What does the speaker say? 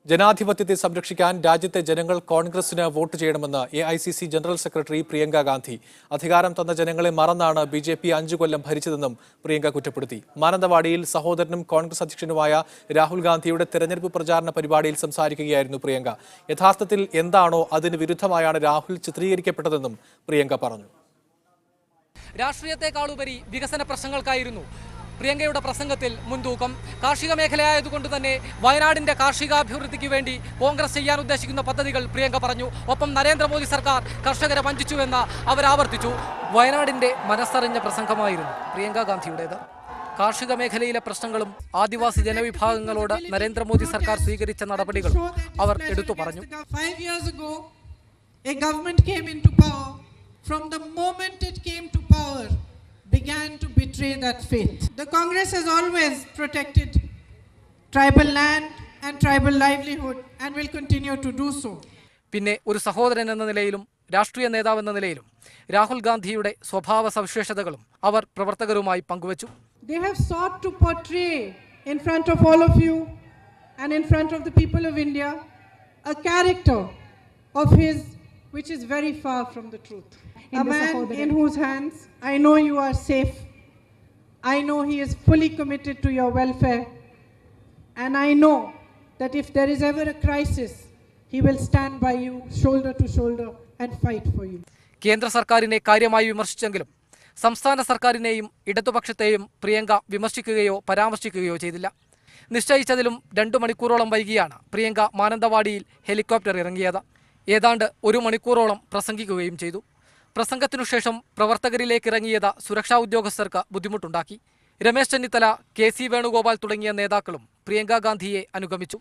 ജനാധിപത്യത്തെ സംരക്ഷിക്കാൻ രാജ്യത്തെ ജനങ്ങൾ കോൺഗ്രസിന് വോട്ട് ചെയ്യണമെന്ന് AICC general secretary Priyanka Gandhi. അധികാരം തന്ന ജനങ്ങളെ മറന്നാണ് BJP 5 കൊല്ലം ഭരിച്ചതെന്നും പ്രിയങ്ക കുറ്റപ്പെടുത്തി. മാനന്തവാടിയിൽ സഹോദരനും കോൺഗ്രസ് അധ്യക്ഷനുമായ രാഹുൽ ഗാന്ധിയുടെ തെരഞ്ഞെടുപ്പ് പ്രചാരണ പരിപാടിയിൽ സംസാരിക്കുകയായിരുന്നു പ്രിയങ്ക. യഥാർത്ഥത്തിൽ എന്താണോ അതിന് വിരുദ്ധമായാണ് രാഹുൽ ചിത്രീകരിക്കപ്പെട്ടതെന്നും പ്രിയങ്ക പറഞ്ഞു. രാഷ്ട്രീയത്തെക്കാളുപരി വികസന പ്രശ്നങ്ങൾക്കായിരുന്നു പ്രിയങ്കയുടെ പ്രസംഗത്തിൽ മുൻതൂക്കം. കാർഷിക മേഖലയായതുകൊണ്ട് തന്നെ വയനാടിന്റെ കാർഷികാഭിവൃദ്ധിക്ക് വേണ്ടി കോൺഗ്രസ് ചെയ്യാൻ ഉദ്ദേശിക്കുന്ന പദ്ധതികൾ പ്രിയങ്ക പറഞ്ഞു. ഒപ്പം നരേന്ദ്രമോദി സർക്കാർ കർഷകരെ വഞ്ചിച്ചുവെന്ന് അവരാവർത്തിച്ചു. വയനാടിന്റെ മനസ്സറിഞ്ഞ പ്രസംഗമായിരുന്നു പ്രിയങ്ക ഗാന്ധിയുടേത്. കാർഷിക മേഖലയിലെ പ്രശ്നങ്ങളും ആദിവാസി ജനവിഭാഗങ്ങളോട് നരേന്ദ്രമോദി സർക്കാർ സ്വീകരിച്ച നടപടികളും അവർ എടുത്തു പറഞ്ഞു. From the moment it came to power, began to betray that faith. The Congress has always protected tribal land and tribal livelihood and will continue to do so. പിന്നെ ഒരു സഹോദരൻ എന്ന നിലയിലും രാഷ്ട്രീയ നേതാവ് എന്ന നിലയിലും രാഹുൽ ഗാന്ധിയുടെ സ്വഭാവ സവിശേഷതകളും അവർ പ്രവർത്തകരുമായി പങ്കുവച്ചു. They have sought to portray in front of all of you and in front of the people of India a character of his which is very far from the truth. A man in whose hands I know you are safe. I know he is fully committed to your welfare. And I know that if there is ever a crisis, he will stand by you shoulder to shoulder and fight for you. കേന്ദ്ര സർക്കാരിനെ കാര്യമായി വിമർശിച്ചെങ്കിലും സംസ്ഥാന സർക്കാരിനെയും ഇടതുപക്ഷത്തെയും പ്രിയങ്ക വിമർശിക്കുകയോ പരാമർശിക്കുകയോ ചെയ്തില്ല. നിശ്ചയിച്ചതിലും 2 മണിക്കൂറോളം വൈകിയാണ് പ്രിയങ്ക മാനന്തവാടിയിൽ helicopter ഇറങ്ങിയത്. ഏതാണ്ട് 1 മണിക്കൂറോളം പ്രസംഗിക്കുകയും ചെയ്തു. പ്രസംഗത്തിനു ശേഷം പ്രവർത്തകരിലേക്ക് ഇറങ്ങിയത് സുരക്ഷാ ഉദ്യോഗസ്ഥർക്ക് ബുദ്ധിമുട്ടുണ്ടാക്കി. രമേശ് ചെന്നിത്തല, KC വേണുഗോപാൽ തുടങ്ങിയ നേതാക്കളും പ്രിയങ്ക ഗാന്ധിയെ അനുഗമിച്ചു.